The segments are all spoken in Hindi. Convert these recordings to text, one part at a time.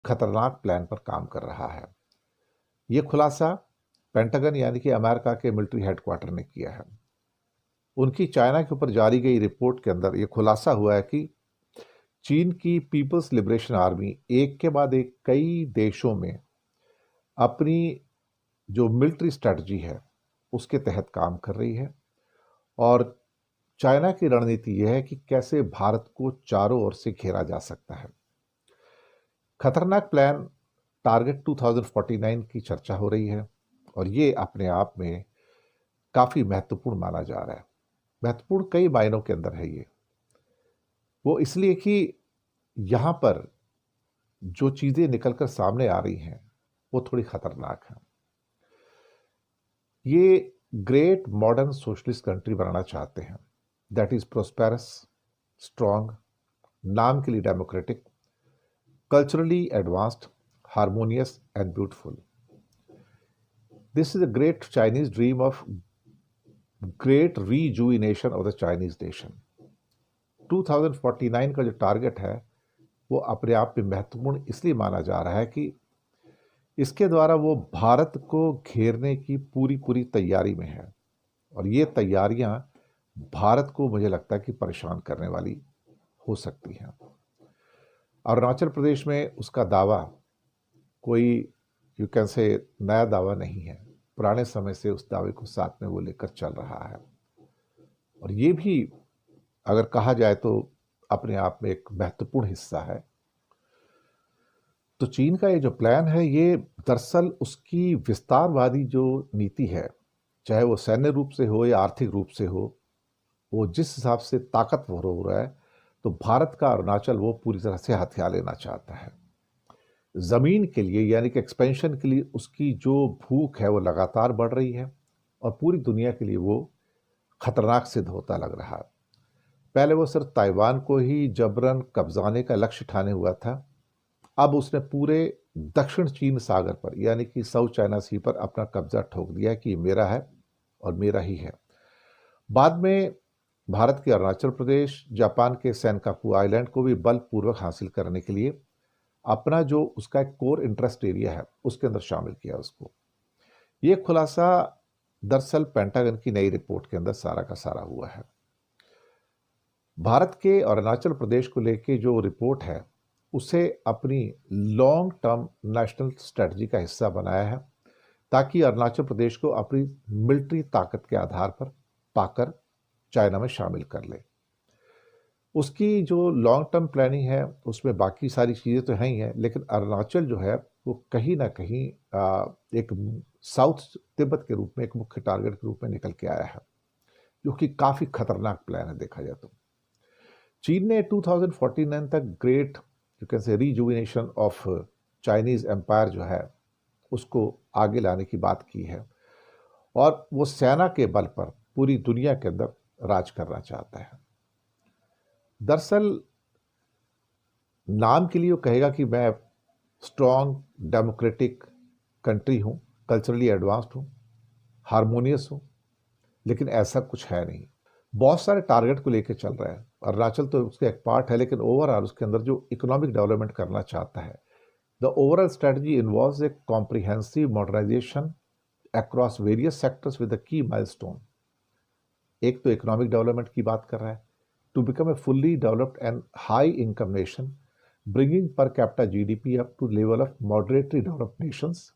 खतरनाक प्लान पर काम कर रहा है। ये खुलासा पेंटागन यानी कि अमेरिका के मिलिट्री हेडक्वार्टर ने किया है। उनकी चाइना के ऊपर जारी गई रिपोर्ट के अंदर यह खुलासा हुआ है कि चीन की पीपल्स लिबरेशन आर्मी एक के बाद एक कई देशों में अपनी जो मिलिट्री स्ट्रेटजी है उसके तहत काम कर रही है। और चाइना की रणनीति यह है कि कैसे भारत को चारों ओर से घेरा जा सकता है। खतरनाक प्लान टारगेट 2049 की चर्चा हो रही है और ये अपने आप में काफी महत्वपूर्ण माना जा रहा है। महत्वपूर्ण कई मायनों के अंदर है ये। वो इसलिए कि यहां पर जो चीजें निकलकर सामने आ रही हैं वो थोड़ी खतरनाक हैं। ये ग्रेट मॉडर्न सोशलिस्ट कंट्री बनाना चाहते हैं दैट इज प्रोस्पेरस, स्ट्रांग, नाम के लिए democratic, culturally advanced, harmonious and beautiful. This is a great Chinese dream of great rejuvenation of the Chinese nation. 2049 का जो टारगेट है वो अपने आप में महत्वपूर्ण इसलिए माना जा रहा है कि इसके द्वारा वो भारत को घेरने की पूरी पूरी तैयारी में है और ये तैयारियां भारत को मुझे लगता है कि परेशान करने वाली हो सकती हैं। अरुणाचल प्रदेश में उसका दावा कोई यू कैन से नया दावा नहीं है, पुराने समय से उस दावे को साथ में वो लेकर चल रहा है। और ये भी अगर कहा जाए तो अपने आप में एक महत्वपूर्ण हिस्सा है। तो चीन का ये जो प्लान है ये दरअसल उसकी विस्तारवादी जो नीति है, चाहे वो सैन्य रूप से हो या आर्थिक रूप से हो, वो जिस हिसाब से ताकतवर हो रहा है तो भारत का अरुणाचल वो पूरी तरह से हथिया लेना चाहता है। जमीन के लिए यानी कि एक्सपेंशन के लिए उसकी जो भूख है वो लगातार बढ़ रही है और पूरी दुनिया के लिए वो खतरनाक सिद्ध होता लग रहा है। पहले वो सिर्फ ताइवान को ही जबरन कब्जाने का लक्ष्य ठाने हुआ था, अब उसने पूरे दक्षिण चीन सागर पर यानी कि साउथ चाइना सी पर अपना कब्जा ठोक दिया कि मेरा है और मेरा ही है। बाद में भारत के अरुणाचल प्रदेश, जापान के सेनकाकू आइलैंड को भी बलपूर्वक हासिल करने के लिए अपना जो उसका एक कोर इंटरेस्ट एरिया है उसके अंदर शामिल किया उसको। ये खुलासा दरअसल पेंटागन की नई रिपोर्ट के अंदर सारा का सारा हुआ है। भारत के और अरुणाचल प्रदेश को लेके जो रिपोर्ट है उसे अपनी लॉन्ग टर्म नेशनल स्ट्रेटजी का हिस्सा बनाया है ताकि अरुणाचल प्रदेश को अपनी मिलिट्री ताकत के आधार पर पाकर चाइना में शामिल कर ले। उसकी जो लॉन्ग टर्म प्लानिंग है उसमें बाकी सारी चीज़ें तो हैं ही हैं, लेकिन अरुणाचल जो है वो कहीं ना कहीं एक साउथ तिब्बत के रूप में एक मुख्य टारगेट के रूप में निकल के आया है, जो कि काफ़ी खतरनाक प्लान है देखा जाए तो। चीन ने 2049 तक great you can say रीजुविनेशन of Chinese empire जो है उसको आगे लाने की बात की है और वो सेना के बल पर पूरी दुनिया के अंदर राज करना चाहता है। दरअसल नाम के लिए वो कहेगा कि मैं स्ट्रॉन्ग डेमोक्रेटिक कंट्री हूं, कल्चरली एडवांस्ड हूं, हारमोनियस हूं, लेकिन ऐसा कुछ है नहीं। बहुत सारे टारगेट को लेकर चल रहा है। अरुणाचल तो उसका एक पार्ट है, लेकिन ओवरऑल उसके अंदर जो इकोनॉमिक डेवलपमेंट करना चाहता है, the overall strategy involves a comprehensive modernisation across various sectors with the key milestone. एक तो इकोनॉमिक डेवलपमेंट की बात कर रहा है, to become a fully developed and high income nation, bringing per capita GDP up to level of moderately developed nations.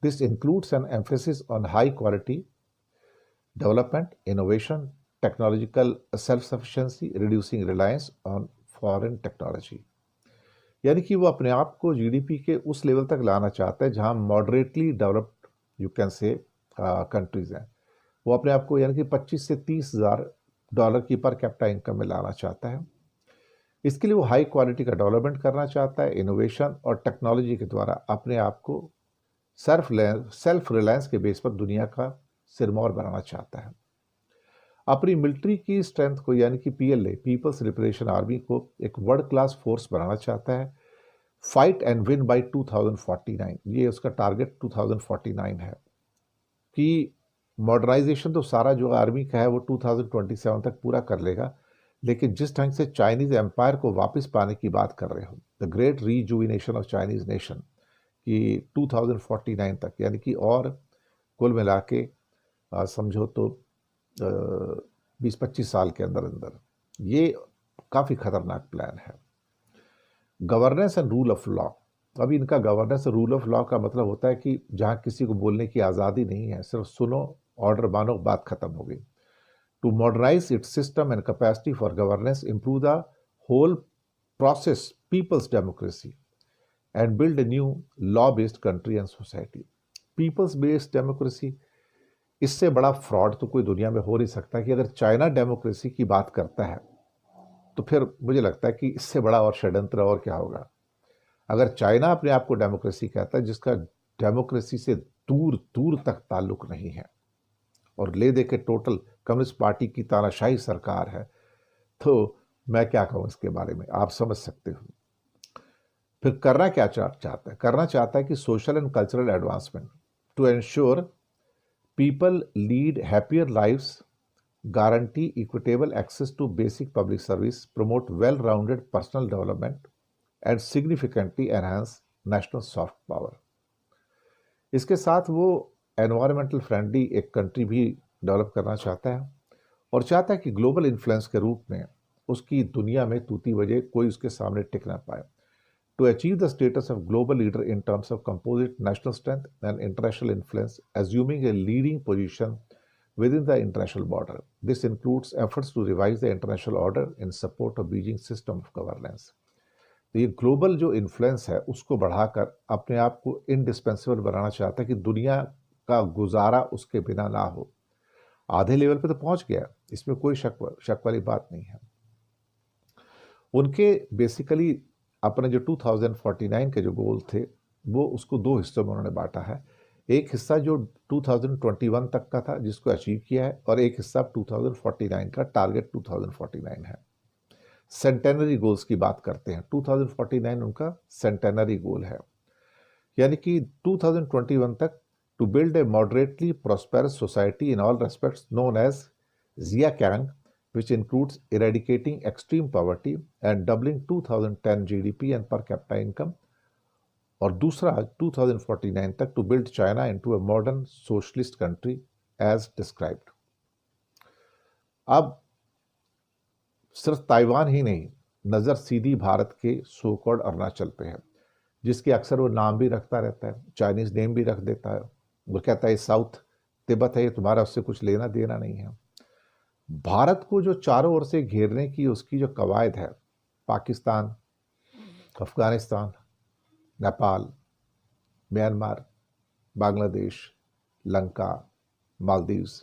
This includes an emphasis on high quality development, innovation, technological self-sufficiency, reducing reliance on foreign technology. यानी कि वो अपने आप को जीडीपी के उस लेवल तक लाना चाहता है जहां moderately developed you can say countries हैं। वो अपने आप को यानी कि 25 से 30 हज़ार डॉलर की पर कैपिटा इनकम में लाना चाहता है। इसके लिए वो हाई क्वालिटी का डेवलपमेंट करना चाहता है, इनोवेशन और टेक्नोलॉजी के द्वारा अपने आप को सेल्फ रिलायंस के बेस पर दुनिया का सिरमौर बनाना चाहता है। अपनी मिलिट्री की स्ट्रेंथ को यानी कि पीएलए, पीपल्स लिबरेशन आर्मी को एक वर्ल्ड क्लास फोर्स बनाना चाहता है। फाइट एंड विन बाय 2049, ये उसका टारगेट 2049 है कि मॉडर्नाइजेशन तो सारा जो आर्मी का है वो 2027 तक पूरा कर लेगा, लेकिन जिस ढंग से चाइनीज एम्पायर को वापस पाने की बात कर रहे हो, the great rejuvenation of Chinese nation, कि 2049 तक, यानी कि और कुल मिला के समझो तो 20-25 साल के अंदर अंदर, ये काफ़ी खतरनाक प्लान है। Governance and rule of law. अभी इनका गवर्नेंस और रूल ऑफ लॉ का मतलब होता है कि जहाँ किसी को बोलने की आज़ादी नहीं है, सिर्फ सुनो, ऑर्डर मानो, बात खत्म हो गई। To modernise its system and capacity for governance, improve the whole process people's democracy and build a new law-based country and society. People's based democracy, इससे बड़ा फ्रॉड तो कोई दुनिया में हो नहीं सकता कि अगर चाइना डेमोक्रेसी की बात करता है तो फिर मुझे लगता है कि इससे बड़ा और षड्यंत्र और क्या होगा। अगर चाइना अपने आप को डेमोक्रेसी कहता है, जिसका डेमोक्रेसी से दूर दूर तक ताल्लुक नहीं है, और ले दे के टोटल कम्युनिस्ट पार्टी की तानाशाही सरकार है, तो मैं क्या कहूँ इसके बारे में, आप समझ सकते हो। फिर करना क्या चाहता है? करना चाहता है कि social and cultural advancement to ensure people lead happier lives, guarantee equitable access to basic public service, promote well rounded personal development and significantly enhance national soft power. इसके साथ वो एनवायरमेंटल फ्रेंडली एक कंट्री भी डेवलप करना चाहता है, और चाहता है कि ग्लोबल इन्फ्लुएंस के रूप में उसकी दुनिया में तूती बजे, कोई उसके सामने टिक ना पाए। To achieve the status of global leader in terms of composite national strength and international influence, assuming a leading position within the international border. This includes efforts to revise the international order in support of Beijing's system of governance. तो ये ग्लोबल जो इन्फ्लुएंस है उसको बढ़ाकर अपने आप को इंडिस्पेंसेबल बनाना चाहता है कि दुनिया का गुजारा उसके बिना ना हो। आधे लेवल पे तो पहुंच गया, इसमें कोई शक वाली बात नहीं है। उनके बेसिकली अपने जो 2049 के जो गोल थे, वो उसको दो हिस्सों में उन्होंने बांटा है। एक हिस्सा जो 2021 तक का था, जिसको अचीव किया है, और एक हिस्सा 2049 का, टारगेट 2049 है। सेंटेनरी गोल्स की बात करते हैं, 2049 उनका सेंटेनरी गोल है, यानी कि 2021 तक to build a moderately prosperous society in all respects known as xiaokang, which includes eradicating extreme poverty and doubling 2010 GDP and per capita income, और दूसरा 2049 तक to build China into a modern socialist country as described। अब सिर्फ ताइवान ही नहीं, नज़र सीधी भारत के सो कॉल्ड अरुणाचल पे है, जिसके अक्सर वो नाम भी रखता रहता है, चाइनीज नेम भी रख देता है। वो कहता है साउथ तिब्बत है, ये तुम्हारा उससे कुछ लेना देना नहीं है। भारत को जो चारों ओर से घेरने की उसकी जो कवायद है, पाकिस्तान, अफगानिस्तान, नेपाल, म्यांमार, बांग्लादेश, लंका, मालदीव्स,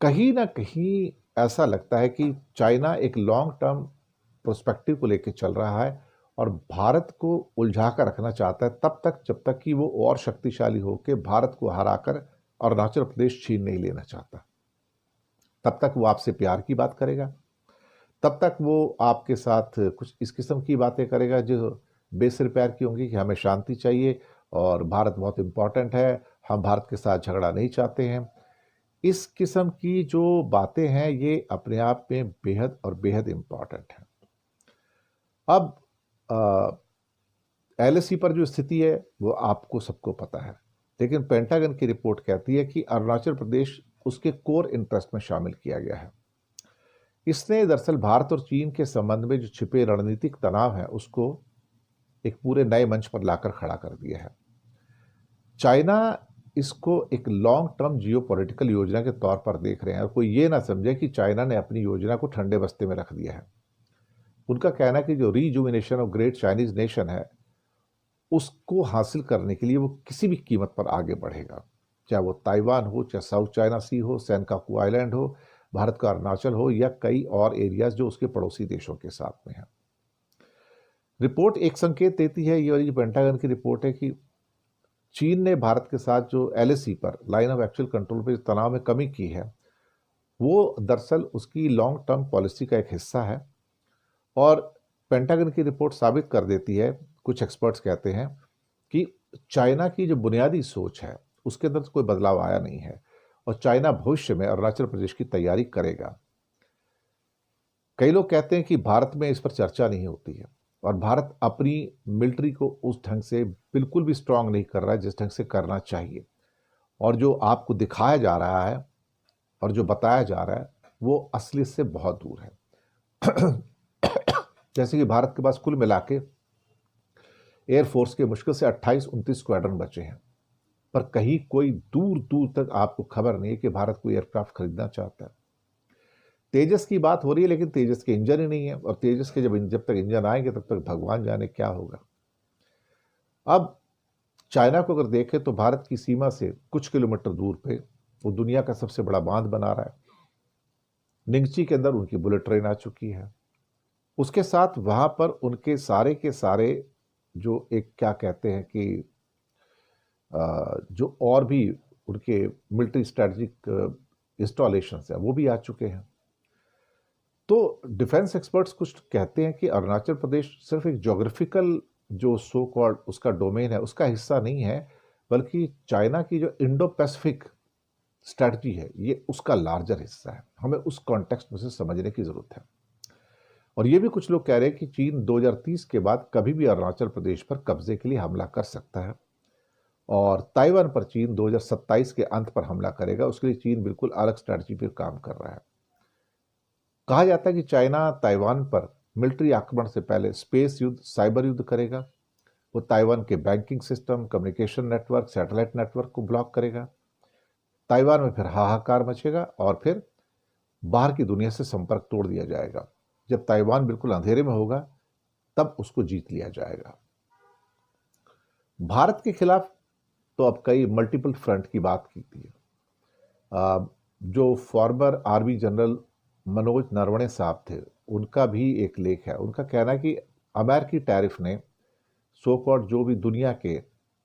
कहीं ना कहीं ऐसा लगता है कि चाइना एक लॉन्ग टर्म प्रोस्पेक्टिव को लेकर चल रहा है और भारत को उलझा कर रखना चाहता है तब तक जब तक कि वो और शक्तिशाली होकर भारत को हराकर अरुणाचल प्रदेश छीन नहीं लेना चाहता। तब तक वो आपसे प्यार की बात करेगा, तब तक वो आपके साथ कुछ इस किस्म की बातें करेगा जो बेसिर प्यार की होंगी, कि हमें शांति चाहिए और भारत बहुत इंपॉर्टेंट है, हम भारत के साथ झगड़ा नहीं चाहते हैं। इस किस्म की जो बातें हैं ये अपने आप में बेहद और बेहद इंपॉर्टेंट है। अब LAC पर जो स्थिति है वो आपको सबको पता है, लेकिन पेंटागन की रिपोर्ट कहती है कि अरुणाचल प्रदेश उसके कोर इंटरेस्ट में शामिल किया गया है। इसने दरअसल भारत और चीन के संबंध में जो छिपे रणनीतिक तनाव है उसको एक पूरे नए मंच पर लाकर खड़ा कर दिया है। चाइना इसको एक लॉन्ग टर्म जियोपॉलिटिकल योजना के तौर पर देख रहे हैं, और कोई ये ना समझे कि चाइना ने अपनी योजना को ठंडे बस्ते में रख दिया है। उनका कहना है कि जो रीजुविनेशन ऑफ ग्रेट चाइनीज नेशन है उसको हासिल करने के लिए वो किसी भी कीमत पर आगे बढ़ेगा, चाहे वो ताइवान हो, चाहे साउथ चाइना सी हो, सेनकाकू आइलैंड हो, भारत का अरुणाचल हो, या कई और एरियाज जो उसके पड़ोसी देशों के साथ में हैं। रिपोर्ट एक संकेत देती है, ये वाली पेंटागन की रिपोर्ट है, कि चीन ने भारत के साथ जो LAC पर, लाइन ऑफ एक्चुअल कंट्रोल पे तनाव में कमी की है, वो दरअसल उसकी लॉन्ग टर्म पॉलिसी का एक हिस्सा है। और पेंटागन की रिपोर्ट साबित कर देती है, कुछ एक्सपर्ट्स कहते हैं कि चाइना की जो बुनियादी सोच है उसके अंदर कोई बदलाव आया नहीं है, और चाइना भविष्य में अरुणाचल प्रदेश की तैयारी करेगा। कई लोग कहते हैं कि भारत में इस पर चर्चा नहीं होती है और भारत अपनी मिलिट्री को उस ढंग से बिल्कुल भी स्ट्रांग नहीं कर रहा है जिस ढंग से करना चाहिए। और जो आपको दिखाया जा रहा है और जो बताया जा रहा है वो असलियत से बहुत दूर है। जैसे कि भारत के पास कुल मिला के एयरफोर्स के मुश्किल से 28-29 स्क्वाड्रन बचे हैं, पर कहीं कोई दूर दूर तक आपको खबर नहीं है कि भारत कोई एयरक्राफ्ट खरीदना चाहता है। तेजस की बात हो रही है लेकिन तेजस के इंजन ही नहीं है, और तेजस के जब तक इंजन आएंगे तब तक भगवान जाने क्या होगा। अब चाइना को अगर देखें तो भारत की सीमा से कुछ किलोमीटर दूर पे वो दुनिया का सबसे बड़ा बांध बना रहा है। निंगची के अंदर उनकी बुलेट ट्रेन आ चुकी है। उसके साथ वहां पर उनके सारे के सारे जो एक क्या कहते हैं कि जो और भी उनके मिलिट्री स्ट्रेटजिक इंस्टॉलेशन है वो भी आ चुके हैं। तो डिफेंस एक्सपर्ट्स कुछ कहते हैं कि अरुणाचल प्रदेश सिर्फ एक ज्योग्राफिकल जो सो कॉल्ड उसका डोमेन है उसका हिस्सा नहीं है, बल्कि चाइना की जो इंडो पैसिफिक स्ट्रैटेजी है ये उसका लार्जर हिस्सा है। हमें उस कॉन्टेक्स्ट में से समझने की जरूरत है। और ये भी कुछ लोग कह रहे हैं कि चीन 2030 के बाद कभी भी अरुणाचल प्रदेश पर कब्जे के लिए हमला कर सकता है, और ताइवान पर चीन 2027 के अंत पर हमला करेगा। उसके लिए चीन बिल्कुल अलग स्ट्रैटेजी पर काम कर रहा है। कहा जाता है कि चाइना ताइवान पर मिलिट्री आक्रमण से पहले स्पेस युद्ध, साइबर युद्ध करेगा। वो ताइवान के banking system, communication network, satellite network को ब्लॉक करेगा। ताइवान में फिर हाहाकार मचेगा और फिर बाहर की दुनिया से संपर्क तोड़ दिया जाएगा। जब ताइवान बिल्कुल अंधेरे में होगा तब उसको जीत लिया जाएगा। भारत के खिलाफ तो अब कई मल्टीपल फ्रंट की बात की थी। जो farmer army general Manoj Naravane साहब थे उनका भी एक लेख है। उनका कहना है कि अमेरिकी टैरिफ ने सो कॉल्ड जो भी दुनिया के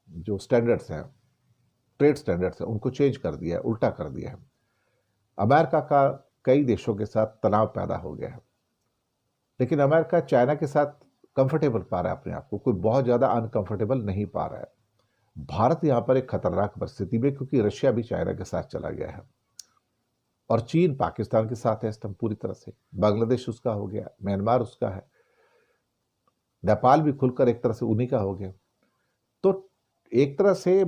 जो स्टैंडर्ड्स हैं, ट्रेड स्टैंडर्ड्स हैं, उनको चेंज कर दिया है, उल्टा कर दिया है। अमेरिका का कई देशों के साथ तनाव पैदा हो गया है, लेकिन अमेरिका चाइना के साथ कंफर्टेबल पा रहा है अपने आप को, कोई बहुत ज़्यादा अनकंफर्टेबल नहीं पा रहा है। भारत यहाँ पर एक खतरनाक परिस्थिति में, क्योंकि रशिया भी चाइना के साथ चला गया है और चीन पाकिस्तान के साथ है इस टाइम पूरी तरह से। बांग्लादेश उसका हो गया, म्यांमार उसका है, नेपाल भी खुलकर एक तरह से उन्हीं का हो गया। तो एक तरह से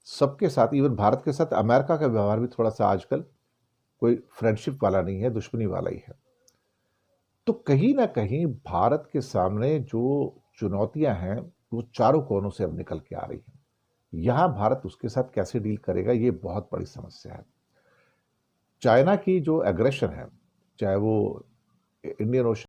सबके साथ, इवन भारत के साथ अमेरिका का व्यवहार भी थोड़ा सा आजकल कोई फ्रेंडशिप वाला नहीं है, दुश्मनी वाला ही है। तो कहीं ना कहीं भारत के सामने जो चुनौतियां हैं वो चारों कोनों से अब निकल के आ रही हैं। यहां भारत उसके साथ कैसे डील करेगा ये बहुत बड़ी समस्या है। चाइना की जो एग्रेशन है, चाहे वो इंडियन ओशन